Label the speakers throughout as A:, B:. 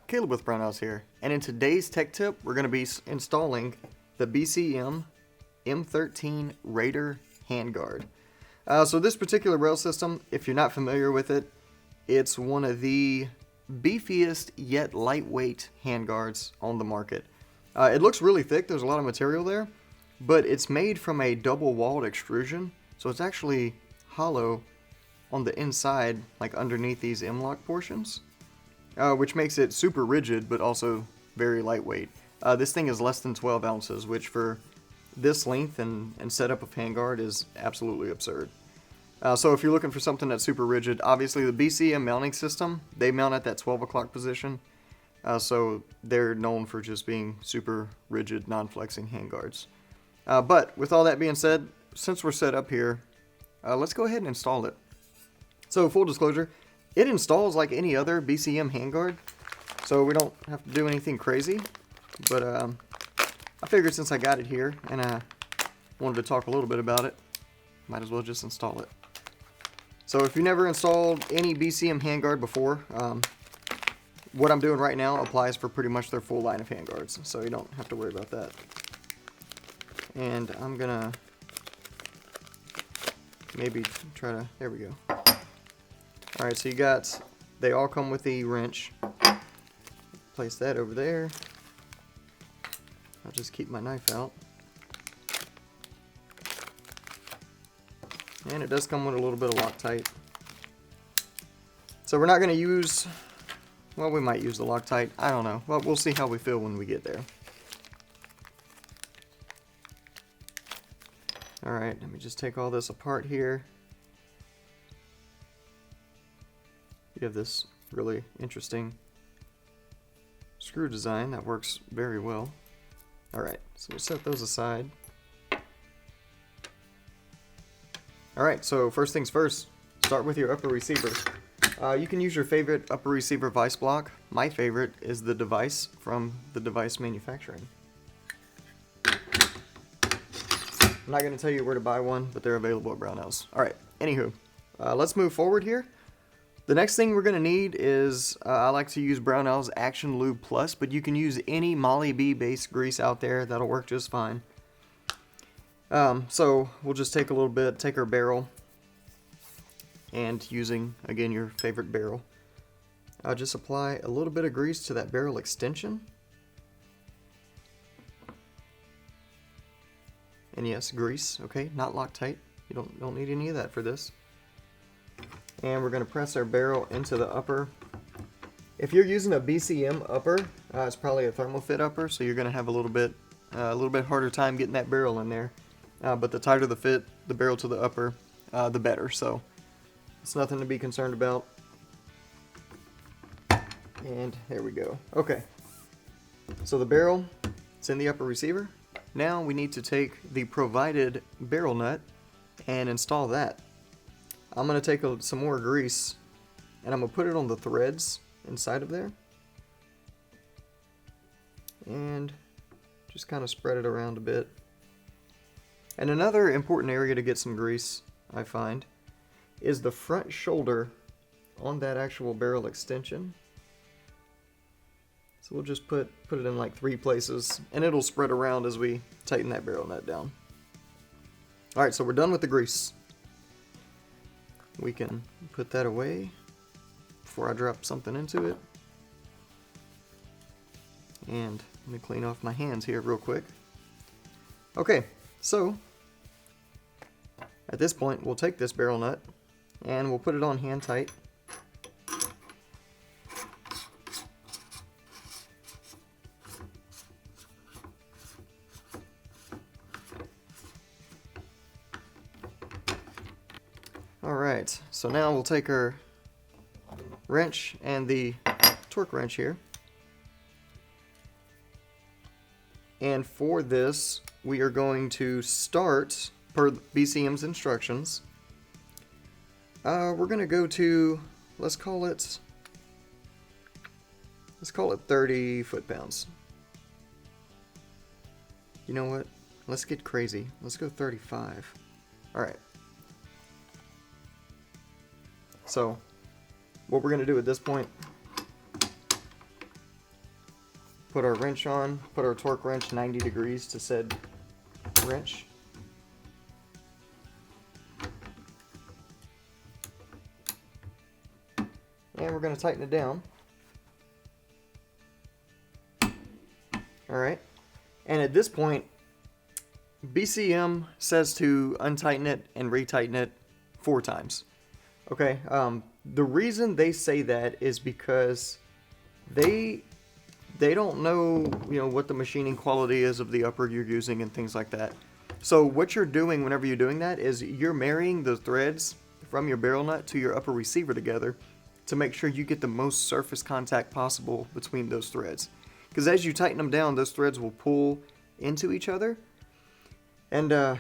A: Caleb with Brownells here, and in today's tech tip, we're going to be installing the BCM M13 Raider handguard. So this particular rail system, if you're not familiar with it, it's one of the beefiest yet lightweight handguards on the market. It looks really thick, there's a lot of material there, but it's made from a double-walled extrusion, so it's actually hollow on the inside, like underneath these M-LOK portions. Which makes it super rigid, but also very lightweight. This thing is less than 12 ounces, which for this length and setup of handguard is absolutely absurd. So if you're looking for something that's super rigid, obviously the BCM mounting system, they mount at that 12 o'clock position. So they're known for just being super rigid, non-flexing handguards. But with all that being said, since we're set up here, let's go ahead and install it. So full disclosure, it installs like any other BCM handguard, so we don't have to do anything crazy, but I figured since I got it here and I wanted to talk a little bit about it, might as well just install it. So if you never installed any BCM handguard before, what I'm doing right now applies for pretty much their full line of handguards, so you don't have to worry about that. And I'm gonna maybe try to, there we go. Alright, so they all come with the wrench. Place that over there. I'll just keep my knife out. And it does come with a little bit of Loctite. So we're not going to use, well, we might use the Loctite, I don't know. Well, we'll see how we feel when we get there. Alright, let me just take all this apart here. You have this really interesting screw design that works very well. Alright, so we'll set those aside. Alright, so first things first, start with your upper receiver. You can use your favorite upper receiver vise block. My favorite is the device from the device manufacturing. I'm not going to tell you where to buy one, but they're available at Brownells. Alright, anywho, let's move forward here. The next thing we're going to need is, I like to use Brownells Action Lube Plus, but you can use any Molly B based grease out there, that'll work just fine. So we'll just take a little bit, take our barrel, and using, again, your favorite barrel, I'll just apply a little bit of grease to that barrel extension. And yes, grease, okay, not Loctite. You don't need any of that for this. And we're going to press our barrel into the upper. If you're using a BCM upper, it's probably a thermal-fit upper, so you're going to have a little bit harder time getting that barrel in there. But the tighter the fit, the barrel to the upper, the better. So it's nothing to be concerned about. And there we go. Okay. So the barrel is in the upper receiver. Now we need to take the provided barrel nut and install that. I'm going to take some more grease and I'm going to put it on the threads inside of there. And just kind of spread it around a bit. And another important area to get some grease, I find, is the front shoulder on that actual barrel extension. So we'll just put it in like 3 places and it'll spread around as we tighten that barrel nut down. Alright, so we're done with the grease. We can put that away before I drop something into it. And let me clean off my hands here real quick. Okay, so at this point we'll take this barrel nut and we'll put it on hand tight. Alright, so now we'll take our wrench and the torque wrench here. And for this, we are going to start, per BCM's instructions, we're going to go to, let's call it 30 foot-pounds. You know what? Let's get crazy. Let's go 35. Alright. So, what we're going to do at this point put our wrench on, put our torque wrench 90 degrees to said wrench. And we're going to tighten it down. Alright, and at this point, BCM says to untighten it and retighten it 4 times. Okay, the reason they say that is because they don't know, what the machining quality is of the upper you're using and things like that. So what you're doing whenever you're doing that is you're marrying the threads from your barrel nut to your upper receiver together to make sure you get the most surface contact possible between those threads. Because as you tighten them down, those threads will pull into each other. And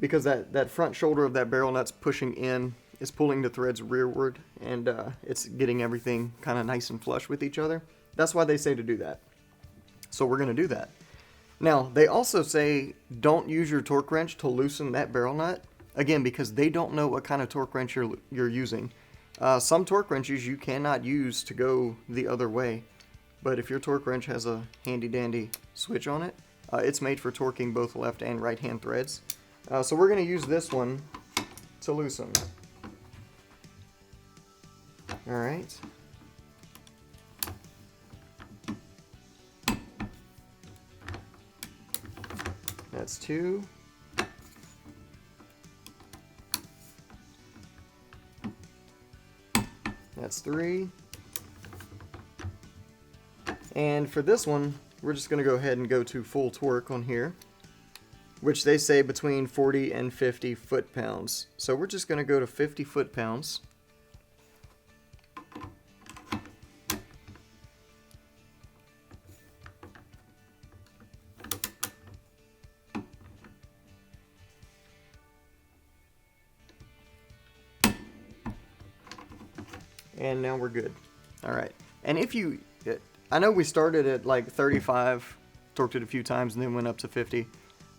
A: because that front shoulder of that barrel nut's pushing in, it's pulling the threads rearward, and it's getting everything kind of nice and flush with each other. That's why they say to do that. So we're going to do that. Now, they also say don't use your torque wrench to loosen that barrel nut. Again, because they don't know what kind of torque wrench you're using. Some torque wrenches you cannot use to go the other way. But if your torque wrench has a handy-dandy switch on it, it's made for torquing both left and right hand threads. So we're going to use this one to loosen. Alright. That's 2. That's 3. And for this one, we're just going to go ahead and go to full torque on here, which they say between 40 and 50 foot-pounds. So we're just going to go to 50 foot-pounds. And now we're good. Alright. And if you... I know we started at like 35, torqued it a few times, and then went up to 50.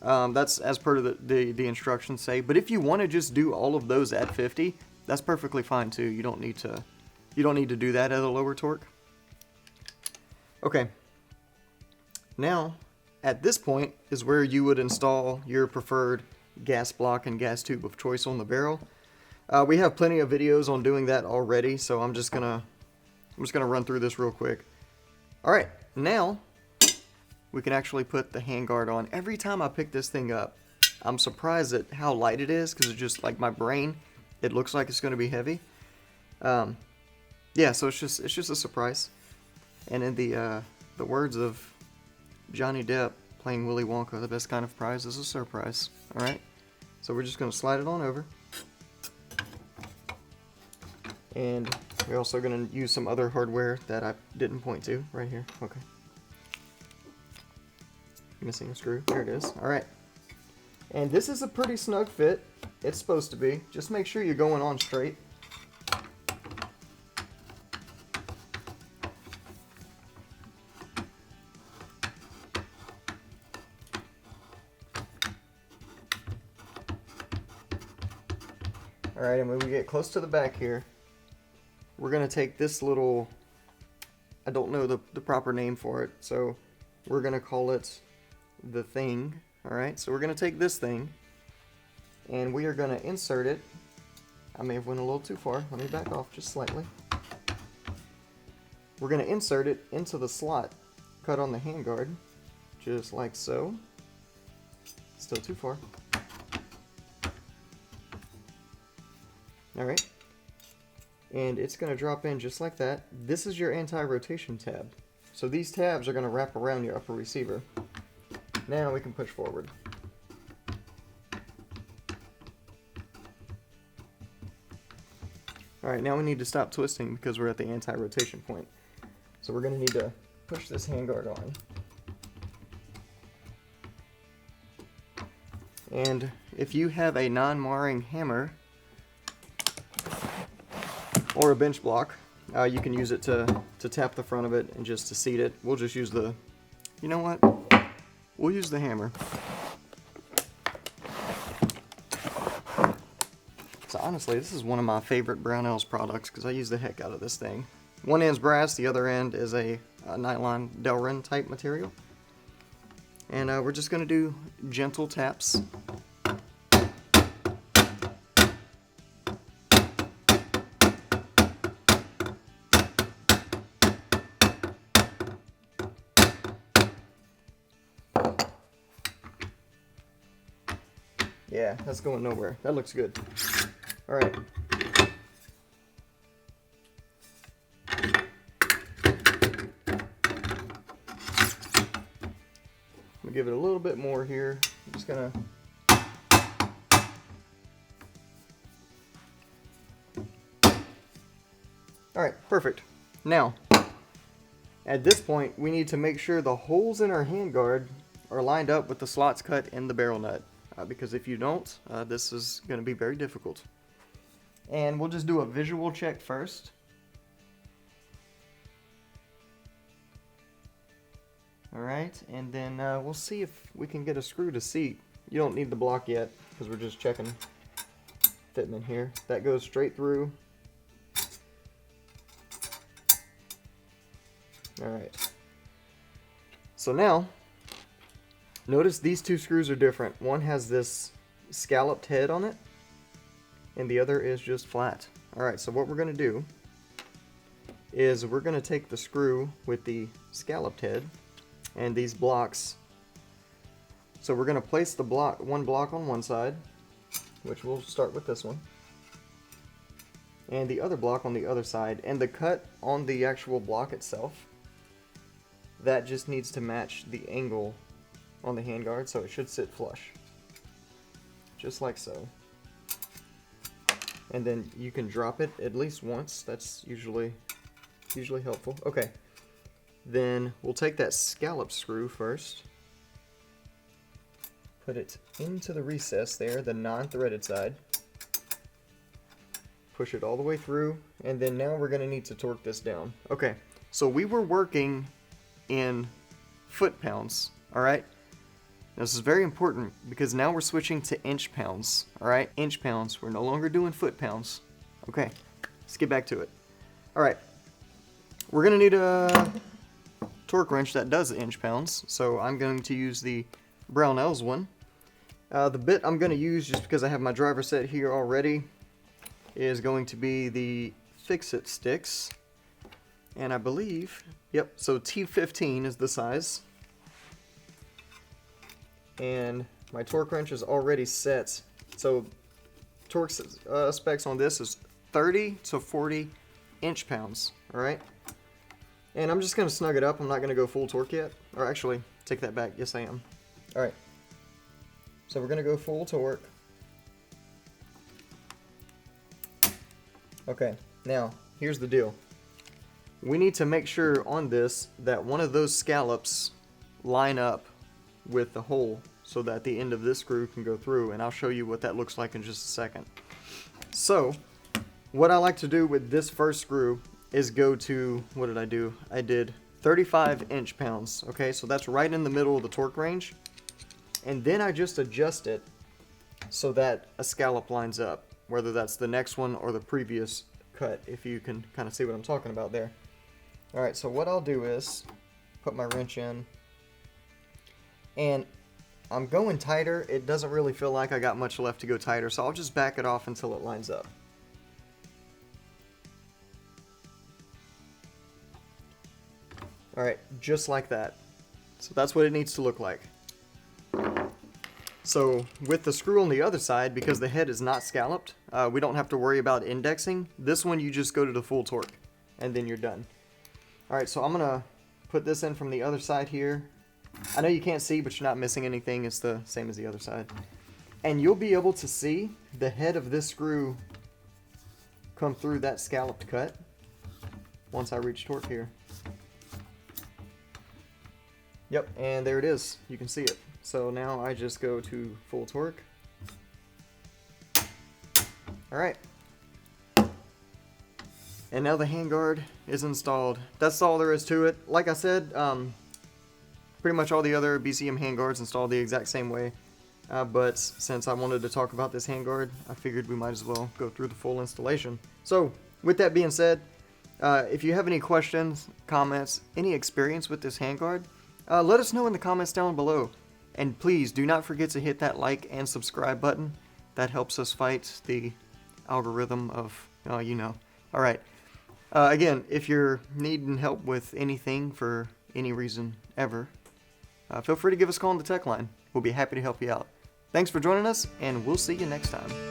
A: That's as per the instructions say. But if you want to just do all of those at 50, that's perfectly fine too. You don't need to do that at a lower torque. Okay. Now, at this point is where you would install your preferred gas block and gas tube of choice on the barrel. We have plenty of videos on doing that already, so I'm just gonna run through this real quick. Alright, now we can actually put the handguard on. Every time I pick this thing up, I'm surprised at how light it is, because it's just like my brain, it looks like it's going to be heavy. Yeah, so it's just a surprise. And in the words of Johnny Depp playing Willy Wonka, the best kind of prize is a surprise. Alright, so we're just going to slide it on over. And we're also going to use some other hardware that I didn't point to right here. Okay. Missing a screw. There it is. Alright. And this is a pretty snug fit. It's supposed to be. Just make sure you're going on straight. Alright, and when we get close to the back here, we're going to take this little, I don't know the proper name for it, so we're going to call it the thing. Alright, so we're going to take this thing, and we are going to insert it. I may have went a little too far. Let me back off just slightly. We're going to insert it into the slot cut on the handguard, just like so. Still too far. Alright. And it's going to drop in just like that. This is your anti-rotation tab. So these tabs are going to wrap around your upper receiver. Now we can push forward. Alright, now we need to stop twisting because we're at the anti-rotation point. So we're going to need to push this handguard on. And if you have a non-marring hammer or a bench block, you can use it to tap the front of it and just to seat it. We'll just use the, you know what? We'll use the hammer. So honestly, this is one of my favorite Brownells products because I use the heck out of this thing. One end's brass, the other end is a nylon Delrin type material. And we're just going to do gentle taps. Yeah, that's going nowhere. That looks good. All right. I'm gonna give it a little bit more here. I'm just gonna all right, perfect. Now, at this point, we need to make sure the holes in our handguard are lined up with the slots cut in the barrel nut. Because if you don't, this is going to be very difficult. And we'll just do a visual check first. Alright, and then we'll see if we can get a screw to seat. You don't need the block yet, because we're just checking fitment here. That goes straight through. Alright. So now, notice these two screws are different. One has this scalloped head on it, and the other is just flat. Alright, so what we're going to do is we're going to take the screw with the scalloped head and these blocks. So we're going to place the one block on one side, which we'll start with this one, and the other block on the other side. And the cut on the actual block itself, that just needs to match the angle on the handguard, so it should sit flush, just like so. And then you can drop it at least once. That's usually helpful. Okay, then we'll take that scallop screw first, put it into the recess there, the non-threaded side, push it all the way through, and then now we're going to need to torque this down. Okay, so we were working in foot-pounds, alright? This is very important because now we're switching to inch pounds, alright? Inch pounds, we're no longer doing foot-pounds. Okay, let's get back to it. Alright, we're going to need a torque wrench that does inch pounds, so I'm going to use the Brownells one. The bit I'm going to use, just because I have my driver set here already, is going to be the Fix-It sticks. And I believe, yep, so T15 is the size. And my torque wrench is already set. So torque specs on this is 30 to 40 inch pounds, alright? And I'm just going to snug it up. I'm not going to go full torque yet. Or actually, take that back. Yes, I am. Alright. So we're going to go full torque. Okay, now, here's the deal. We need to make sure on this that one of those scallops line up with the hole so that the end of this screw can go through, and I'll show you what that looks like in just a second. So, what I like to do with this first screw is go to, what did I do? I did 35 inch pounds, okay? So that's right in the middle of the torque range. And then I just adjust it so that a scallop lines up, whether that's the next one or the previous cut, if you can kind of see what I'm talking about there. Alright, so what I'll do is put my wrench in, and I'm going tighter. It doesn't really feel like I got much left to go tighter, so I'll just back it off until it lines up. Alright, just like that. So that's what it needs to look like. So with the screw on the other side, because the head is not scalloped, we don't have to worry about indexing. This one you just go to the full torque, and then you're done. Alright, so I'm going to put this in from the other side here. I know you can't see, but you're not missing anything. It's the same as the other side. And you'll be able to see the head of this screw come through that scalloped cut once I reach torque here. Yep, and there it is. You can see it. So now I just go to full torque. Alright. And now the handguard is installed. That's all there is to it. Like I said, pretty much all the other BCM handguards installed the exact same way. But since I wanted to talk about this handguard, I figured we might as well go through the full installation. So, with that being said, If you have any questions, comments, any experience with this handguard, let us know in the comments down below. And please do not forget to hit that like and subscribe button. That helps us fight the algorithm of, you know. Alright. Again, if you're needing help with anything for any reason ever, feel free to give us a call on the tech line. We'll be happy to help you out. Thanks for joining us, and we'll see you next time.